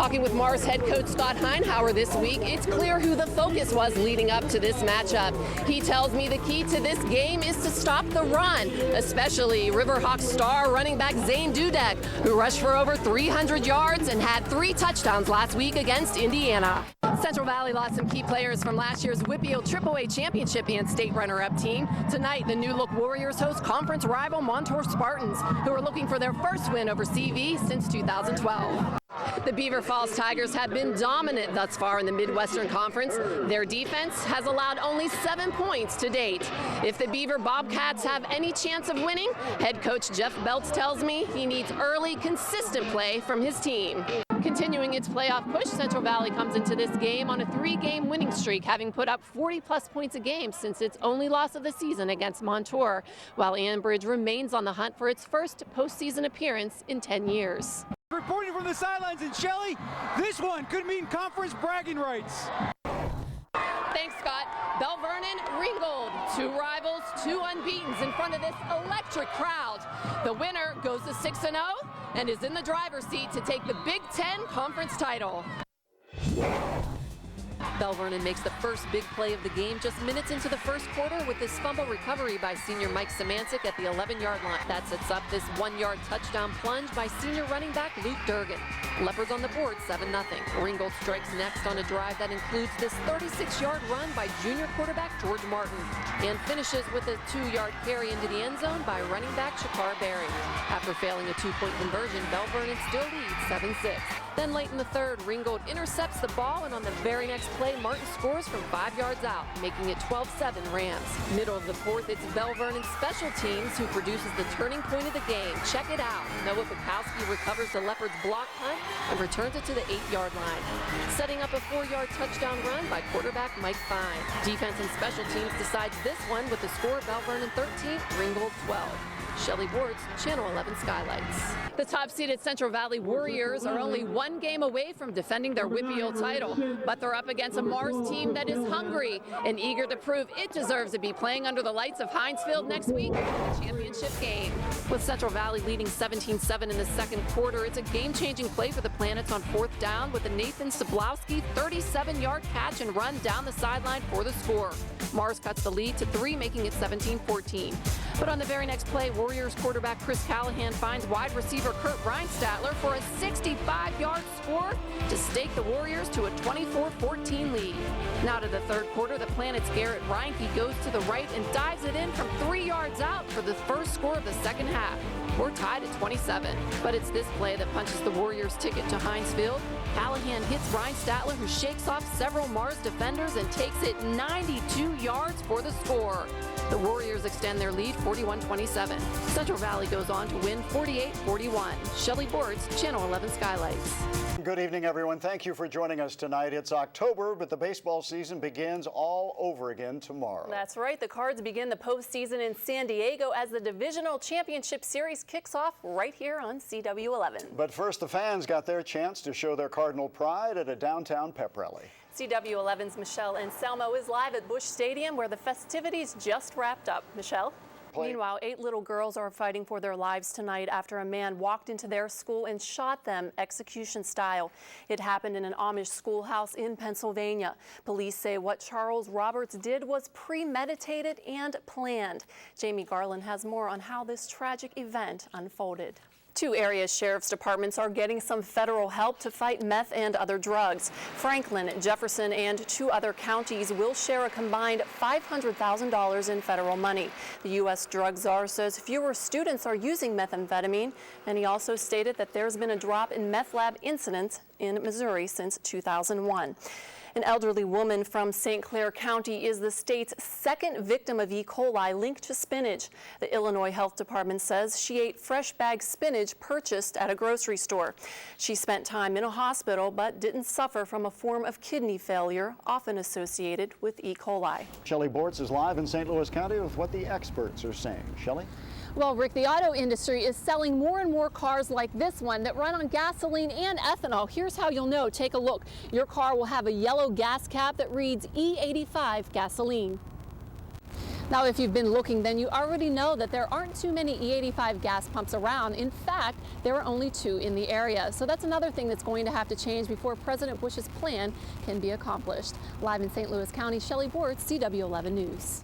Talking with Mars head coach Scott Heinhauer this week, it's clear who the focus was leading up to this matchup. He tells me the key to this game is to stop the run, especially Riverhawks star running back Zane Dudek, who rushed for over 300 yards and had 3 touchdowns last week against Indiana. Central Valley lost some key players from last year's Whitfield AAA championship and state runner-up team. Tonight, the New Look Warriors host conference rival Montour Spartans, who are looking for their first win over CV since 2012. The Beaver Falls Tigers have been dominant thus far in the Midwestern Conference. Their defense has allowed only 7 points to date. If the Beaver Bobcats have any chance of winning, head coach Jeff Beltz tells me he needs early, consistent play from his team. Continuing its playoff push, Central Valley comes into this game on a 3-game winning streak, having put up 40-plus points a game since its only loss of the season against Montour, while Annbridge remains on the hunt for its first postseason appearance in 10 years. Reporting from the sidelines in Shelley, this one could mean conference bragging rights. Thanks, Scott. Bell Vernon, Ringgold, 2 rivals, 2 unbeatens in front of this electric crowd. The winner goes to 6-0 and is in the driver's seat to take the Big Ten Conference title. Bell Vernon makes the first big play of the game just minutes into the first quarter with this fumble recovery by senior Mike Samancic at the 11-yard line. That sets up this 1-yard touchdown plunge by senior running back Luke Durgan. Leopards on the board 7-0. Ringgold strikes next on a drive that includes this 36-yard run by junior quarterback George Martin and finishes with a 2-yard carry into the end zone by running back Shakar Berry. After failing a 2-point conversion, Bell Vernon still leads 7-6. Then late in the third, Ringgold intercepts the ball, and on the very next play, Martin scores from 5 yards out, making it 12-7 Rams. Middle of the fourth, it's Bell Vernon special teams who produces the turning point of the game. Check it out. Noah Bukowski recovers the Leopards' block punt and returns it to the 8-yard line, setting up a 4-yard touchdown run by quarterback Mike Fine. Defense and special teams decides this one with the score Bell Vernon 13, Ringgold 12. Shelley Bortz, Channel 11 Skylights. The top-seeded Central Valley Warriors are only 1 game away from defending their Whitfield title, but they're up against a Mars team that is hungry and eager to prove it deserves to be playing under the lights of Heinz Field next week in the championship game. With Central Valley leading 17-7 in the second quarter, it's a game-changing play for the Planets on 4th down with a Nathan Soblowski 37-yard catch and run down the sideline for the score. Mars cuts the lead to 3, making it 17-14. But on the very next play, Warriors quarterback Chris Callahan finds wide receiver Kurt Reinstatler for a 65-yard score to stake the Warriors to a 24-14 lead. Now to the third quarter, the Planet's Garrett Reinke goes to the right and dives it in from 3 yards out for the first score of the second half. We're tied at 27. But it's this play that punches the Warriors' ticket to Heinz Field. Callahan hits Reinstatler, who shakes off several Mars defenders and takes it 92 yards for the score. The Warriors extend their lead 41-27. Central Valley goes on to win 48-41. Shelley Bortz, Channel 11 Skylights. Good evening, everyone. Thank you for joining us tonight. It's October, but the baseball season begins all over again tomorrow. That's right. The Cards begin the postseason in San Diego as the Divisional Championship Series kicks off right here on CW11. But first, the fans got their chance to show their Cardinal pride at a downtown pep rally. CW11's Michelle Anselmo is live at Busch Stadium where the festivities just wrapped up. Michelle? Meanwhile, 8 little girls are fighting for their lives tonight after a man walked into their school and shot them execution style. It happened in an Amish schoolhouse in Pennsylvania. Police say what Charles Roberts did was premeditated and planned. Jamie Garland has more on how this tragic event unfolded. 2 area sheriff's departments are getting some federal help to fight meth and other drugs. Franklin, Jefferson, and 2 other counties will share a combined $500,000 in federal money. The U.S. drug czar says fewer students are using methamphetamine, and he also stated that there's been a drop in meth lab incidents in Missouri since 2001. An elderly woman from St. Clair County is the state's 2nd victim of E. coli linked to spinach. The Illinois Health Department says she ate fresh bagged spinach purchased at a grocery store. She spent time in a hospital but didn't suffer from a form of kidney failure often associated with E. coli. Shelley Bortz is live in St. Louis County with what the experts are saying. Shelley? Well, Rick, the auto industry is selling more and more cars like this one that run on gasoline and ethanol. Here's how you'll know. Take a look. Your car will have a yellow gas cap that reads E85 gasoline. Now, if you've been looking, then you already know that there aren't too many E85 gas pumps around. In fact, there are only 2 in the area. So that's another thing that's going to have to change before President Bush's plan can be accomplished. Live in St. Louis County, Shelley Bortz, CW11 News.